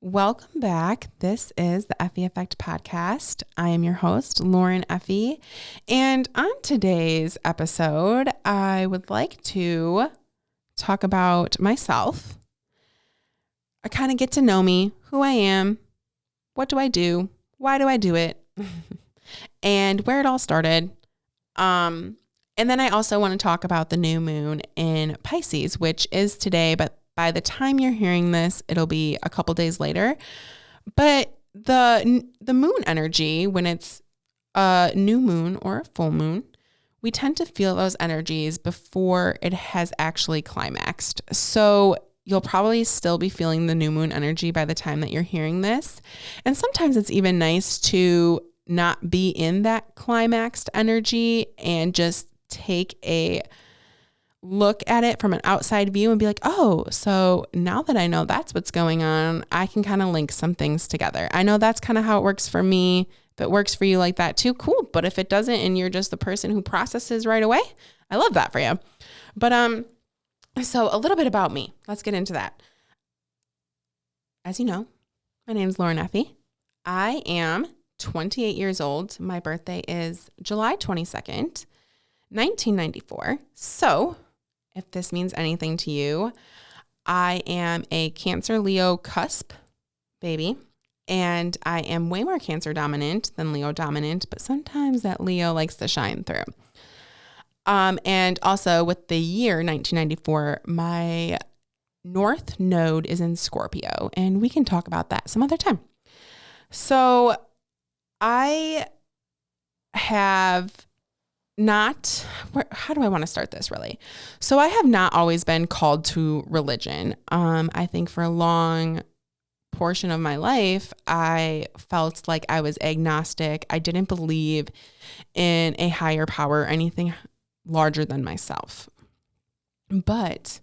Welcome back. This is the Effie Effect podcast. I am your host, Lauren Effie. And on today's episode, I would like to talk about myself. I kind of get to know me, who I am, what do I do, why do I do it, and where it all started. And then I also want to talk about the new moon in Pisces, which is today, but by the time you're hearing this, it'll be a couple days later. But the moon energy, when it's a new moon or a full moon, we tend to feel those energies before it has actually climaxed. So you'll probably still be feeling the new moon energy by the time that you're hearing this. And sometimes it's even nice to not be in that climaxed energy and just take a look at it from an outside view and be like, oh, so now that I know that's what's going on, I can kind of link some things together. I know that's kind of how it works for me. If it works for you like that too, cool. But if it doesn't and you're just the person who processes right away, I love that for you. But so a little bit about me. Let's get into that. As you know, my name is Lauren Effie. I am 28 years old. My birthday is July 22nd, 1994. So if this means anything to you, I am a Cancer Leo cusp baby, and I am way more Cancer dominant than Leo dominant, but sometimes that Leo likes to shine through. And also with the year 1994, my North Node is in Scorpio, and we can talk about that some other time. So I have how do I want to start this really? So I have not always been called to religion. I think for a long portion of my life, I felt like I was agnostic. I didn't believe in a higher power or anything larger than myself. But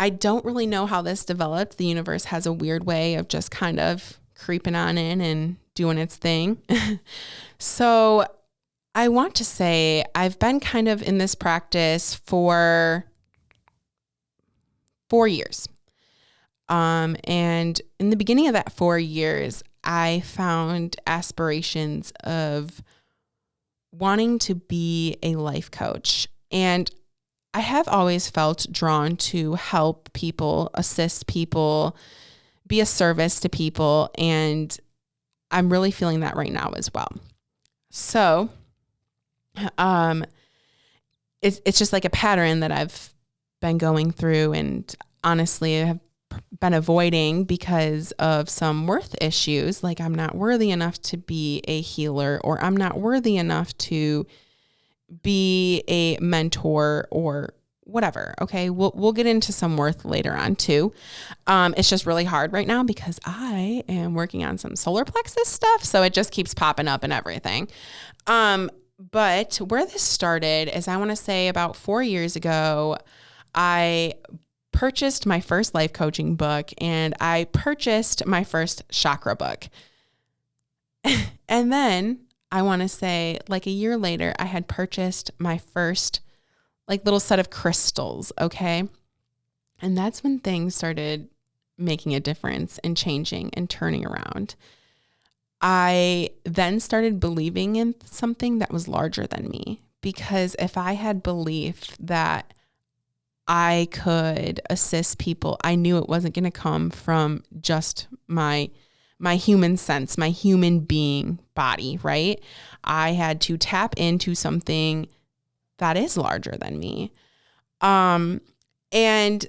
I don't really know how this developed. The universe has a weird way of just kind of creeping on in and doing its thing. So I want to say I've been kind of in this practice for 4 years. And in the beginning of that 4 years, I found aspirations of wanting to be a life coach. And I have always felt drawn to help people, assist people, be a service to people. And I'm really feeling that right now as well. So it's just like a pattern that I've been going through, and honestly I have been avoiding because of some worth issues. Like I'm not worthy enough to be a healer, or I'm not worthy enough to be a mentor or whatever. Okay. We'll get into some worth later on too. It's just really hard right now because I am working on some solar plexus stuff. So it just keeps popping up and everything. But where this started is, I want to say about 4 years ago, I purchased my first life coaching book, and I purchased my first chakra book. And then I want to say like a year later, I had purchased my first like little set of crystals. Okay. And that's when things started making a difference and changing and turning around. I then started believing in something that was larger than me, because if I had belief that I could assist people, I knew it wasn't going to come from just my human sense, my human being body, right? I had to tap into something that is larger than me. And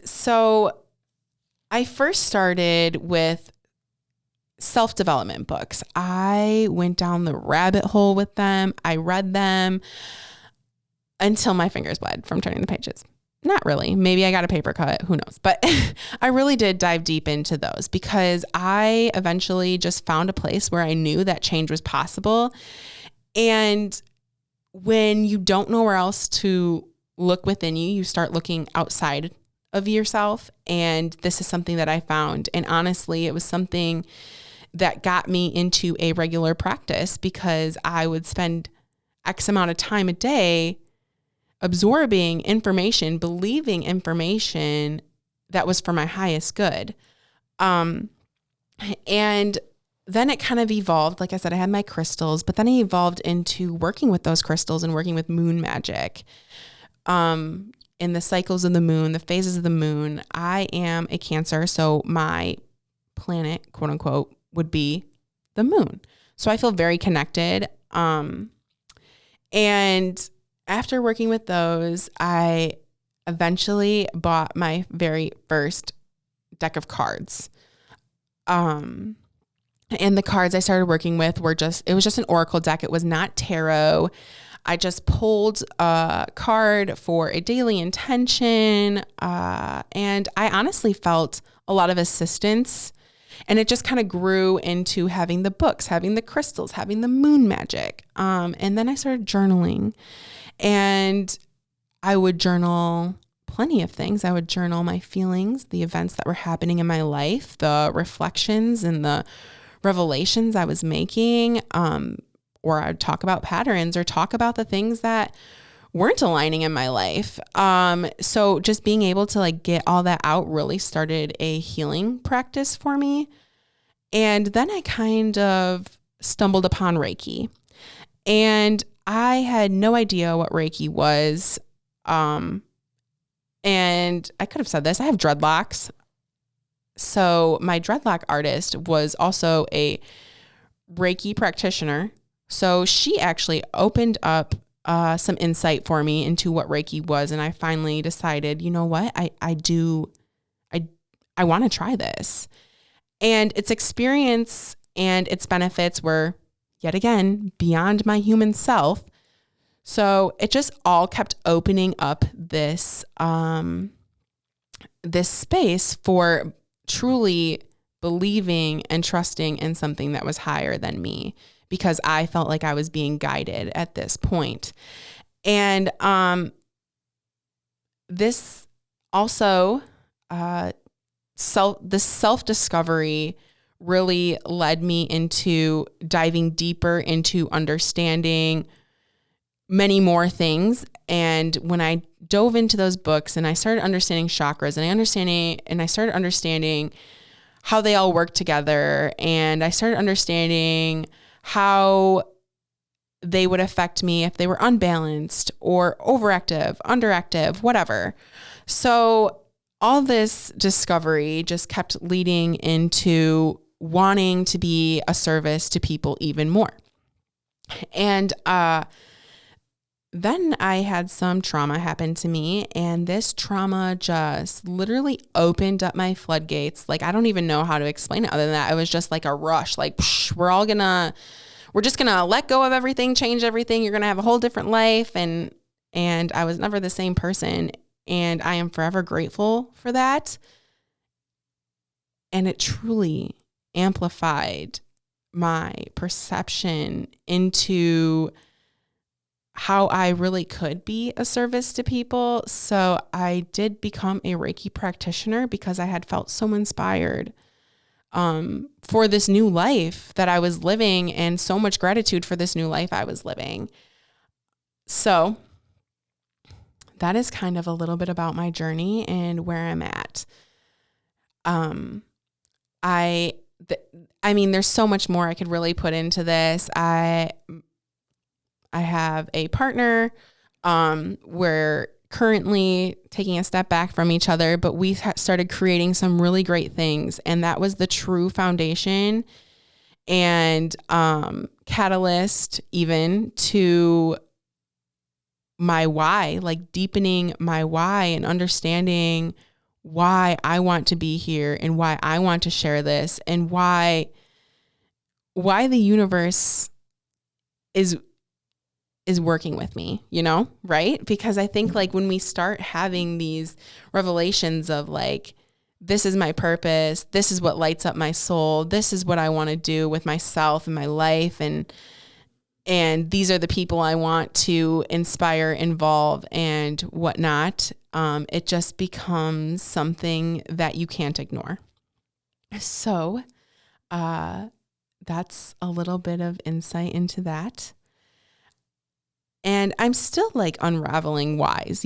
so I first started with self-development books. I went down the rabbit hole with them. I read them until my fingers bled from turning the pages. Not really. Maybe I got a paper cut. Who knows? But I really did dive deep into those because I eventually just found a place where I knew that change was possible. And when you don't know where else to look within you, you start looking outside of yourself. And this is something that I found. And honestly, it was something that got me into a regular practice because I would spend X amount of time a day absorbing information, believing information that was for my highest good. And then it kind of evolved. Like I said, I had my crystals, but then I evolved into working with those crystals and working with moon magic. In the cycles of the moon, the phases of the moon. I am a Cancer, so my planet, quote unquote, would be the moon. So I feel very connected. And after working with those, I eventually bought my very first deck of cards. And the cards I started working with it was just an oracle deck. It was not tarot. I just pulled a card for a daily intention. And I honestly felt a lot of assistance. And it just kind of grew into having the books, having the crystals, having the moon magic. And then I started journaling. And I would journal plenty of things. I would journal my feelings, the events that were happening in my life, the reflections and the revelations I was making, or I'd talk about patterns or talk about the things that weren't aligning in my life. So just being able to like get all that out really started a healing practice for me. And then I kind of stumbled upon Reiki, and I had no idea what Reiki was. And I could have said this, I have dreadlocks. So my dreadlock artist was also a Reiki practitioner. So she actually opened up some insight for me into what Reiki was. And I finally decided, you know what, I want to try this. And its experience and its benefits were, yet again, beyond my human self. So it just all kept opening up this space for truly believing and trusting in something that was higher than me, because I felt like I was being guided at this point. And this also, self-discovery really led me into diving deeper into understanding many more things. And when I dove into those books and I started understanding chakras and I started understanding how they all work together, and I started understanding how they would affect me if they were unbalanced or overactive, underactive, whatever. So all this discovery just kept leading into wanting to be a service to people even more. And then I had some trauma happen to me, and this trauma just literally opened up my floodgates. Like, I don't even know how to explain it other than that. It was just like a rush, like, we're just going to let go of everything, change everything. You're going to have a whole different life. And I was never the same person. And I am forever grateful for that. And it truly amplified my perception into how I really could be a service to people. So I did become a Reiki practitioner because I had felt so inspired for this new life that I was living, and so much gratitude for this new life I was living. So that is kind of a little bit about my journey and where I'm at. I mean, there's so much more I could really put into this. I have a partner. We're currently taking a step back from each other, but we started creating some really great things. And that was the true foundation and catalyst even to my why, like deepening my why and understanding why I want to be here and why I want to share this, and why the universe is working with me, right? Because I think like when we start having these revelations of like, this is my purpose, this is what lights up my soul, this is what I want to do with myself and my life, and these are the people I want to inspire, involve, and whatnot, it just becomes something that you can't ignore. So that's a little bit of insight into that. And I'm still like unraveling whys,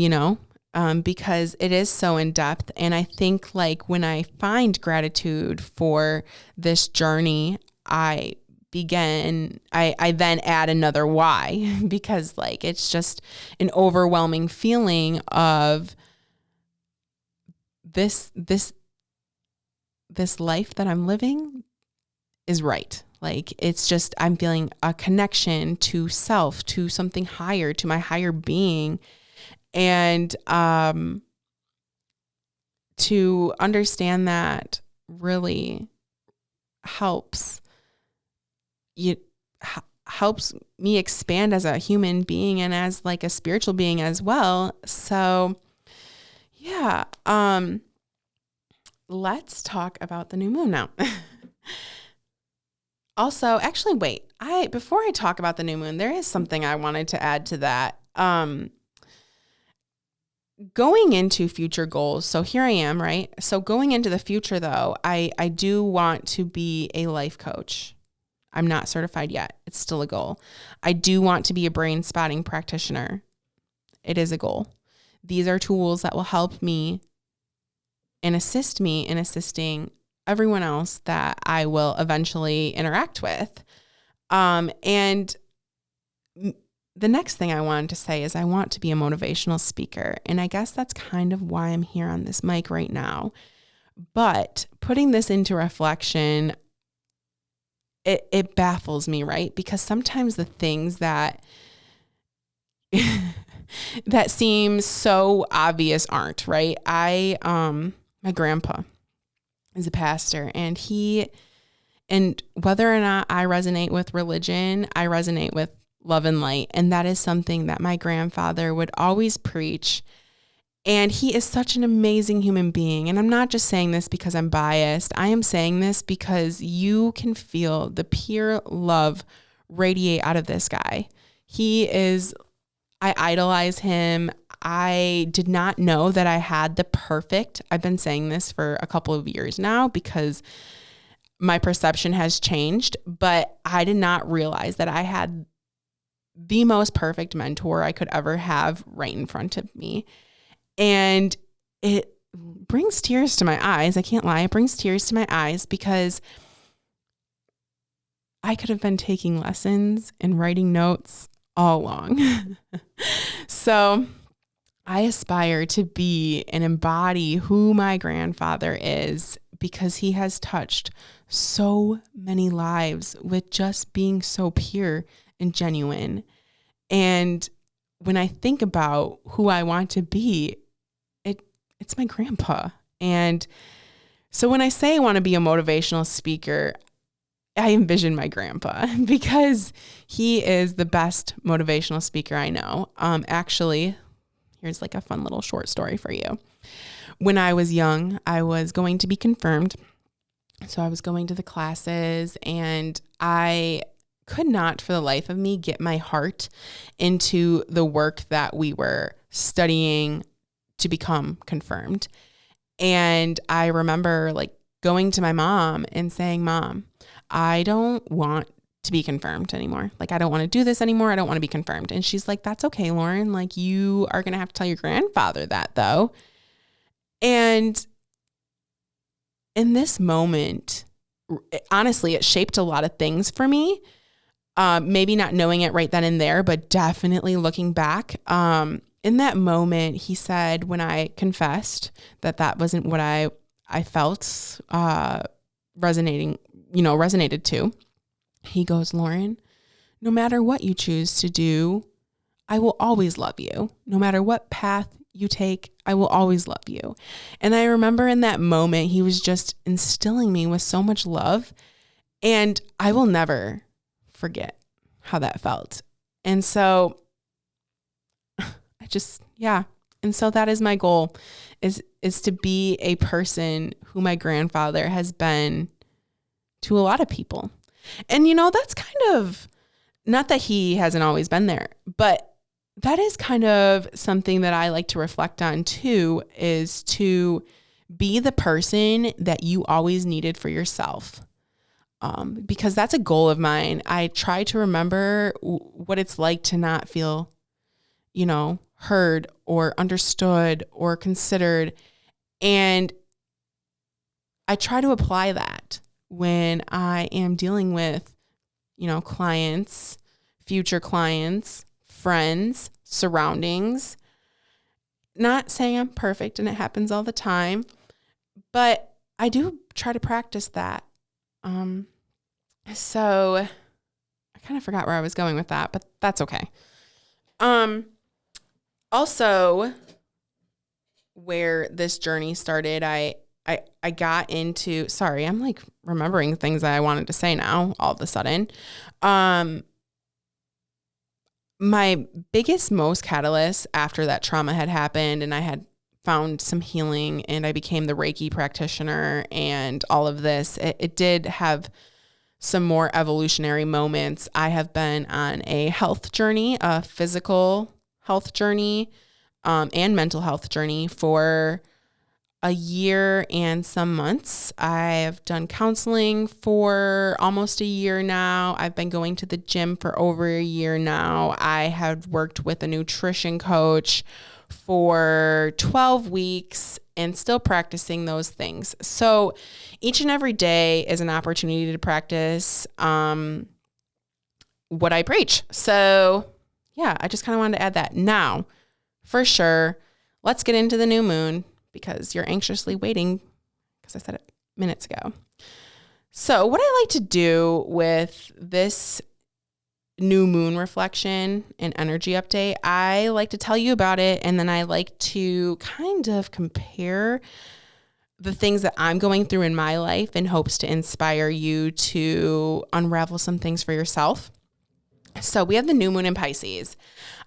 because it is so in depth. And I think like when I find gratitude for this journey, I then add another why, because like it's just an overwhelming feeling of this life that I'm living is right. Like it's just, I'm feeling a connection to self, to something higher, to my higher being. And to understand that really helps helps me expand as a human being and as like a spiritual being as well. So yeah, let's talk about the new moon now. Also, actually, wait, before I talk about the new moon, there is something I wanted to add to that. Going into future goals. So here I am, right? So going into the future though, I do want to be a life coach. I'm not certified yet. It's still a goal. I do want to be a brain spotting practitioner. It is a goal. These are tools that will help me and assist me in assisting everyone else that I will eventually interact with. And the next thing I wanted to say is I want to be a motivational speaker. And I guess that's kind of why I'm here on this mic right now. But putting this into reflection, it baffles me, right? Because sometimes the things that that seem so obvious aren't, right? My grandpa is a pastor, and whether or not I resonate with religion, I resonate with love and light. And that is something that my grandfather would always preach. And he is such an amazing human being. And I'm not just saying this because I'm biased. I am saying this because you can feel the pure love radiate out of this guy. I idolize him. I did not know that I had I've been saying this for a couple of years now because my perception has changed, but I did not realize that I had the most perfect mentor I could ever have right in front of me. And it brings tears to my eyes. I can't lie. It brings tears to my eyes because I could have been taking lessons and writing notes all along. So I aspire to be and embody who my grandfather is because he has touched so many lives with just being so pure and genuine. And when I think about who I want to be, it's my grandpa. And so when I say I want to be a motivational speaker, I envision my grandpa because he is the best motivational speaker I know. Actually, here's like a fun little short story for you. When I was young, I was going to be confirmed. So I was going to the classes and I could not for the life of me get my heart into the work that we were studying to become confirmed. And I remember like going to my mom and saying, Mom, I don't want to be confirmed anymore. Like, I don't want to do this anymore. I don't want to be confirmed. And she's like, that's okay, Lauren. Like, you are going to have to tell your grandfather that though. And in this moment, honestly, it shaped a lot of things for me. Maybe not knowing it right then and there, but definitely looking back, in that moment, he said, when I confessed that wasn't what I felt, resonated to, he goes, Lauren, no matter what you choose to do, I will always love you. No matter what path you take, I will always love you. And I remember in that moment, he was just instilling me with so much love, and I will never forget how that felt. And so And so that is my goal, is to be a person who my grandfather has been to a lot of people. And, that's kind of, not that he hasn't always been there, but that is kind of something that I like to reflect on too, is to be the person that you always needed for yourself. Because that's a goal of mine. I try to remember what it's like to not feel, heard or understood or considered. And I try to apply that when I am dealing with, clients, future clients, friends, surroundings. Not saying I'm perfect and it happens all the time, but I do try to practice that. So I kind of forgot where I was going with that, but that's okay. Also, where this journey started, I got into, sorry, I'm like remembering things that I wanted to say now all of a sudden. My biggest, most catalyst after that trauma had happened and I had found some healing and I became the Reiki practitioner and all of this, it did have some more evolutionary moments. I have been on a health journey, a physical health journey, and mental health journey for a year and some months. I've done counseling for almost a year now. I've been going to the gym for over a year now. I have worked with a nutrition coach for 12 weeks and still practicing those things. So each and every day is an opportunity to practice what I preach. So yeah, I just kind of wanted to add that. Now, for sure, let's get into the new moon, because you're anxiously waiting, because I said it minutes ago. So what I like to do with this new moon reflection and energy update, I like to tell you about it, and then I like to kind of compare the things that I'm going through in my life in hopes to inspire you to unravel some things for yourself. So we have the new moon in Pisces.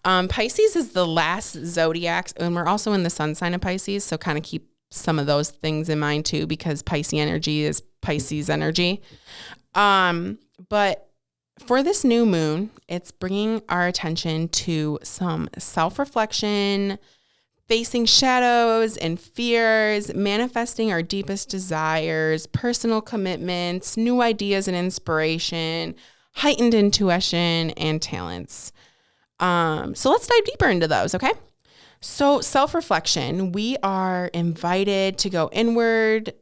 Pisces is the last zodiac, and we're also in the sun sign of Pisces. So kind of keep some of those things in mind too, because Pisces energy is Pisces energy. But for this new moon, it's bringing our attention to some self-reflection, facing shadows and fears, manifesting our deepest desires, personal commitments, new ideas and inspiration, heightened intuition, and talents. So let's dive deeper into those, okay? So self-reflection, we are invited to go inward,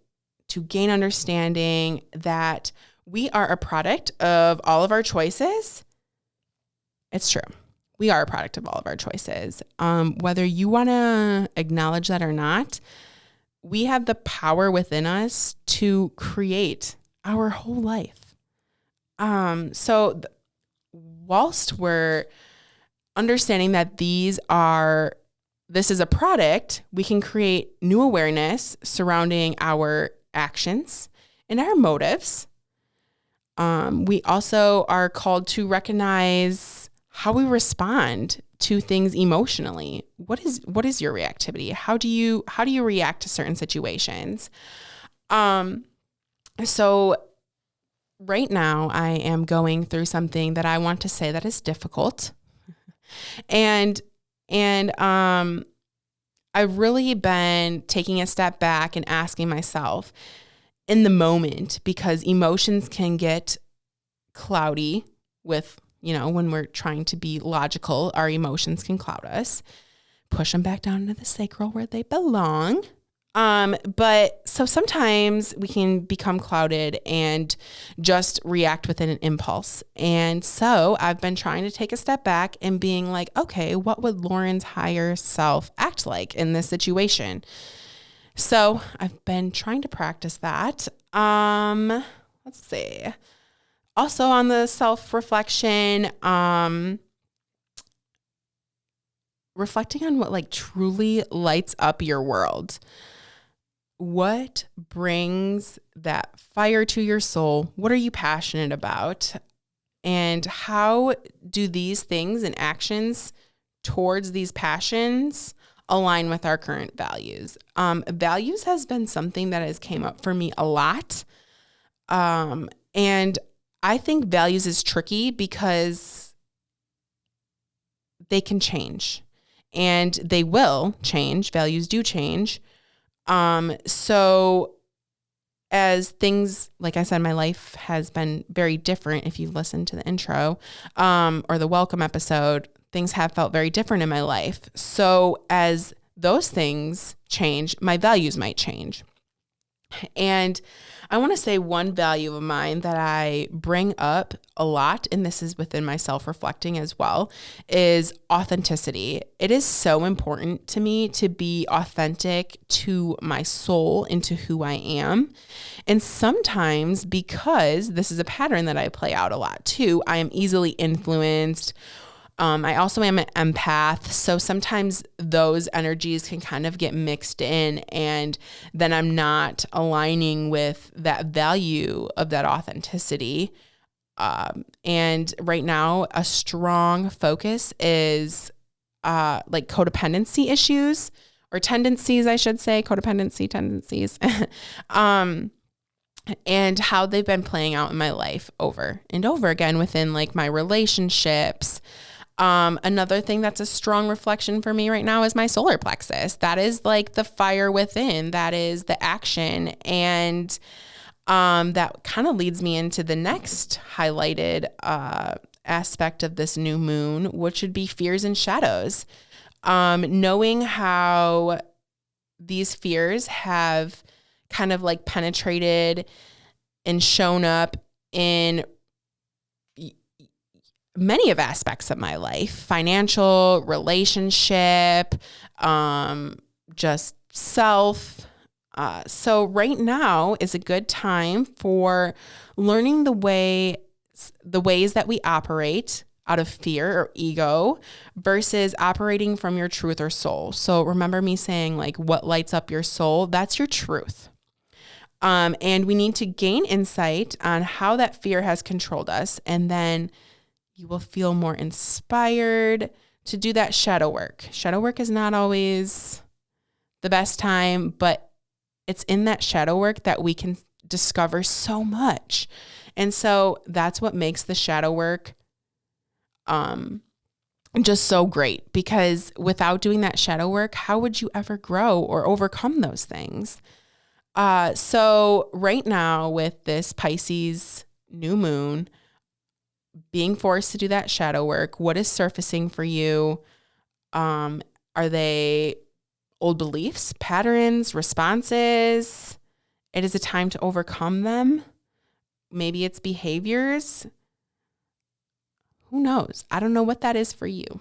to gain understanding that we are a product of all of our choices. It's true. We are a product of all of our choices. Whether you want to acknowledge that or not, we have the power within us to create our whole life. So whilst we're understanding that this is a product, we can create new awareness surrounding our actions and our motives. We also are called to recognize how we respond to things emotionally. What is your reactivity? How do you react to certain situations? So right now I am going through something that I want to say that is difficult. And I've really been taking a step back and asking myself in the moment, because emotions can get cloudy with, when we're trying to be logical, our emotions can cloud us, push them back down into the sacral where they belong. But so sometimes we can become clouded and just react within an impulse. And so I've been trying to take a step back and being like, okay, what would Lauren's higher self act like in this situation? So I've been trying to practice that. Let's see. Also on the self-reflection, reflecting on what truly lights up your world. What brings that fire to your soul? What are you passionate about? And how do these things and actions towards these passions align with our current values? Values has been something that has came up for me a lot. And I think values is tricky because they can change, and they will change. Values do change. So as things, like I said, my life has been very different. If you've listened to the intro, or the welcome episode, things have felt very different in my life. So as those things change, my values might change. And I want to say one value of mine that I bring up a lot, and this is within my self-reflecting as well, is authenticity. It is so important to me to be authentic to my soul and to who I am. And sometimes, because this is a pattern that I play out a lot too, I am easily influenced. I also am an empath. So sometimes those energies can kind of get mixed in, and then I'm not aligning with that value of that authenticity. And right now, a strong focus is like codependency issues or tendencies, I should say, codependency tendencies. And how they've been playing out in my life over and over again within like my relationships. Another thing that's a strong reflection for me right now is my solar plexus. That is like the fire within, that is the action. And that kind of leads me into the next highlighted aspect of this new moon, which would be fears and shadows. Knowing how these fears have kind of like penetrated and shown up in many of aspects of my life, financial, relationship, just self. So right now is a good time for learning the ways that we operate out of fear or ego versus operating from your truth or soul. So remember me saying like what lights up your soul, that's your truth. And we need to gain insight on how that fear has controlled us, and then you will feel more inspired to do that shadow work. Shadow work is not always the best time, but it's in that shadow work that we can discover so much. And so that's what makes the shadow work just so great, because without doing that shadow work, how would you ever grow or overcome those things? So right now with this Pisces new moon, being forced to do that shadow work, what is surfacing for you? Are they old beliefs, patterns, responses? It is a time to overcome them. Maybe it's behaviors. Who knows? I don't know what that is for you,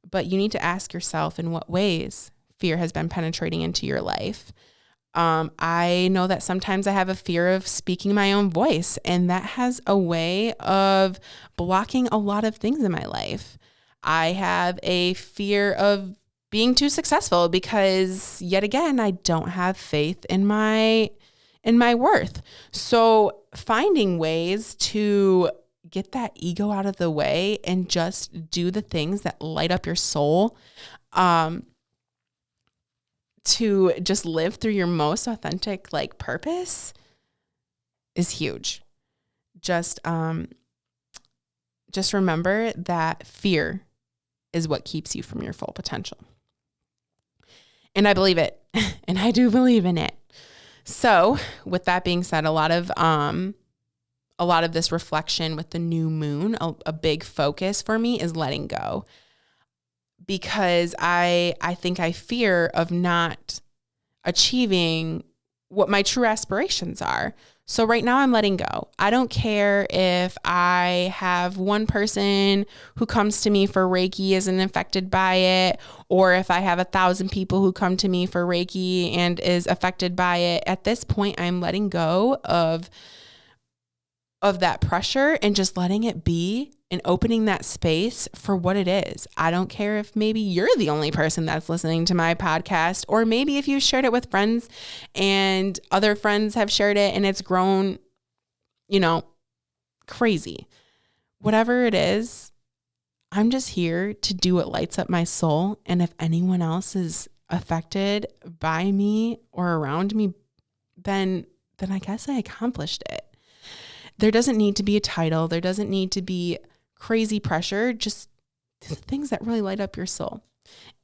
but you need to ask yourself in what ways fear has been penetrating into your life. I know that sometimes I have a fear of speaking my own voice, and that has a way of blocking a lot of things in my life. I have a fear of being too successful because, yet again, I don't have faith in my worth. So finding ways to get that ego out of the way and just do the things that light up your soul, to just live through your most authentic like purpose is huge. Just remember that fear is what keeps you from your full potential. And I believe it. And I do believe in it. So with that being said, a lot of this reflection with the new moon, a big focus for me is letting go. Because I think I fear of not achieving what my true aspirations are. So right now I'm letting go. I don't care if I have one person who comes to me for Reiki isn't affected by it, or if I have 1,000 people who come to me for Reiki and is affected by it. At this point, I'm letting go of that pressure and just letting it be and opening that space for what it is. I don't care if maybe you're the only person that's listening to my podcast, or maybe if you shared it with friends and other friends have shared it and it's grown, crazy. Whatever it is, I'm just here to do what lights up my soul. And if anyone else is affected by me or around me, then I guess I accomplished it. There doesn't need to be a title. There doesn't need to be crazy pressure. Just the things that really light up your soul.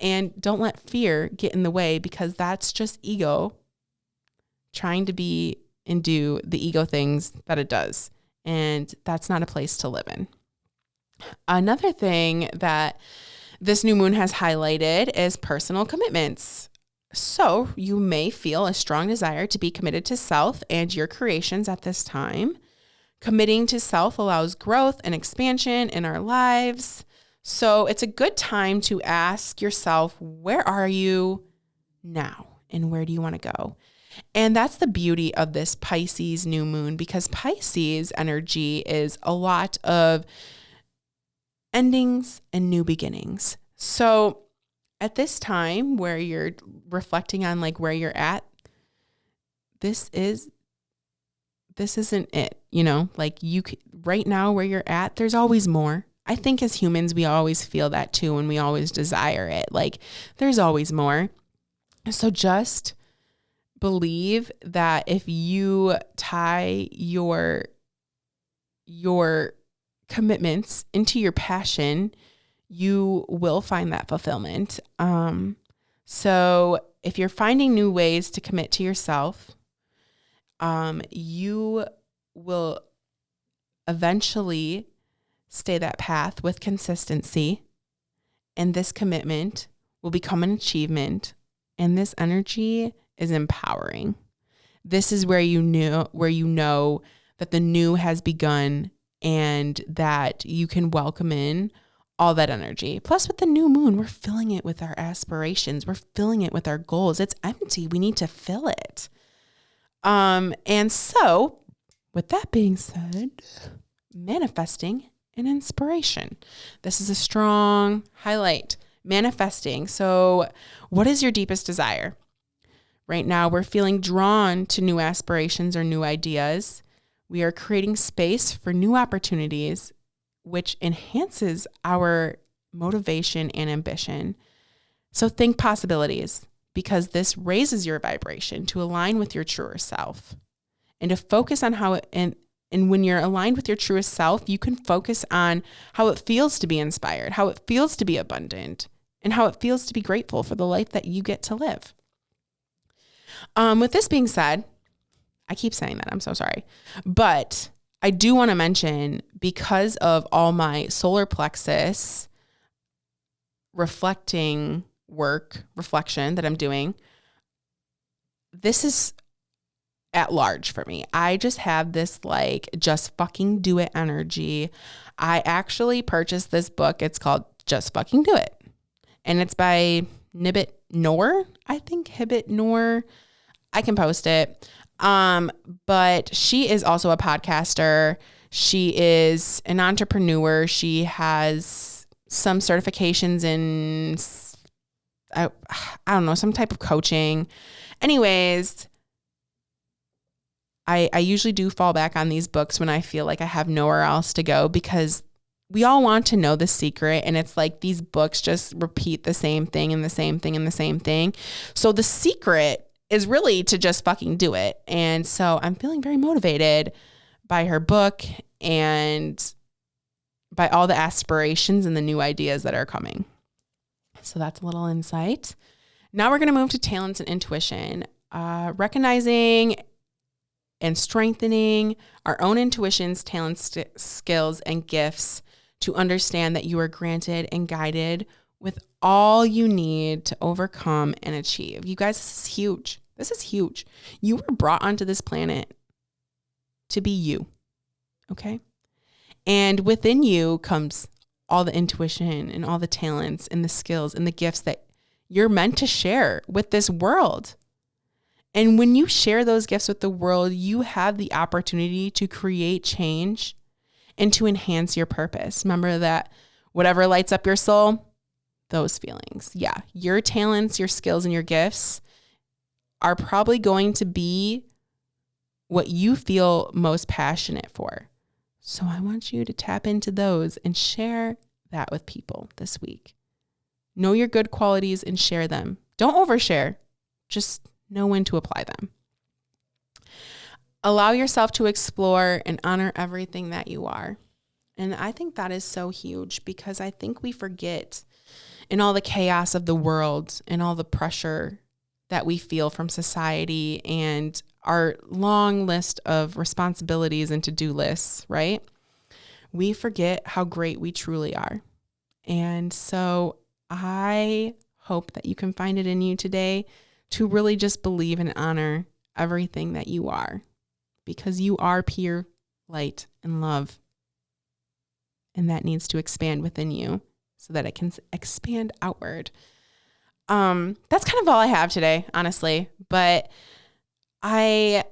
And don't let fear get in the way, because that's just ego trying to be and do the ego things that it does. And that's not a place to live in. Another thing that this new moon has highlighted is personal commitments. So you may feel a strong desire to be committed to self and your creations at this time. Committing to self allows growth and expansion in our lives. So it's a good time to ask yourself, where are you now and where do you want to go? And that's the beauty of this Pisces new moon, because Pisces energy is a lot of endings and new beginnings. So at this time where you're reflecting on like where you're at, this isn't it, like right now where you're at, there's always more. I think as humans, we always feel that too, and we always desire it. Like there's always more. So just believe that if you tie your commitments into your passion, you will find that fulfillment. So if you're finding new ways to commit to yourself, you will eventually stay that path with consistency, and this commitment will become an achievement, and this energy is empowering. This is where you know that the new has begun and that you can welcome in all that energy. Plus with the new moon, we're filling it with our aspirations. We're filling it with our goals. It's empty. We need to fill it. And so with that being said, manifesting and inspiration. This is a strong highlight. Manifesting. So what is your deepest desire? Right now, we're feeling drawn to new aspirations or new ideas. We are creating space for new opportunities, which enhances our motivation and ambition. So think possibilities, because this raises your vibration to align with your truer self and to focus on how it, and when you're aligned with your truest self, you can focus on how it feels to be inspired, how it feels to be abundant, and how it feels to be grateful for the life that you get to live. With this being said, I keep saying that, I'm so sorry, but I do want to mention, because of all my solar plexus reflection that I'm doing, this is at large for me. I just have this like, just fucking do it energy. I actually purchased this book. It's called Just Fucking Do It. And it's by Hibbett Noor. I think Hibbett Noor. I can post it. But she is also a podcaster. She is an entrepreneur. She has some certifications in, I don't know, some type of coaching. Anyways, I usually do fall back on these books when I feel like I have nowhere else to go, because we all want to know the secret. And it's like these books just repeat the same thing and the same thing and the same thing. So the secret is really to just fucking do it. And so I'm feeling very motivated by her book and by all the aspirations and the new ideas that are coming. So that's a little insight. Now we're going to move to talents and intuition, recognizing and strengthening our own intuitions, talents, skills, and gifts to understand that you are granted and guided with all you need to overcome and achieve. You guys, this is huge. This is huge. You were brought onto this planet to be you, okay? And within you comes all the intuition and all the talents and the skills and the gifts that you're meant to share with this world. And when you share those gifts with the world, you have the opportunity to create change and to enhance your purpose. Remember that whatever lights up your soul, those feelings. Yeah, your talents, your skills, and your gifts are probably going to be what you feel most passionate for. So I want you to tap into those and share that with people this week. Know your good qualities and share them. Don't overshare. Just know when to apply them. Allow yourself to explore and honor everything that you are. And I think that is so huge, because I think we forget in all the chaos of the world and all the pressure that we feel from society and our long list of responsibilities and to-do lists, right? we forget how great we truly are. And so I hope that you can find it in you today to really just believe and honor everything that you are, because you are pure light and love. And that needs to expand within you so that it can expand outward. That's kind of all I have today, honestly. But I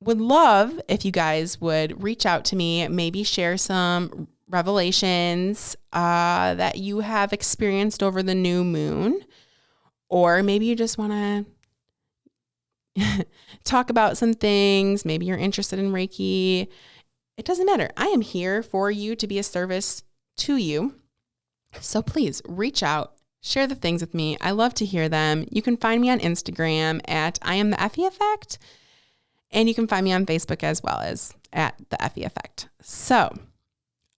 would love if you guys would reach out to me, maybe share some revelations that you have experienced over the new moon, or maybe you just want to talk about some things. Maybe you're interested in Reiki. It doesn't matter. I am here for you to be a service to you. So please reach out, share the things with me. I love to hear them. You can find me on Instagram at I am the Effie Effect. And you can find me on Facebook as well as at the Effie Effect. So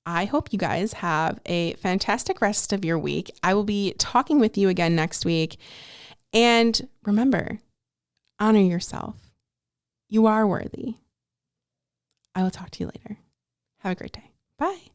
I hope you guys have a fantastic rest of your week. I will be talking with you again next week. And remember, honor yourself. You are worthy. I will talk to you later. Have a great day. Bye.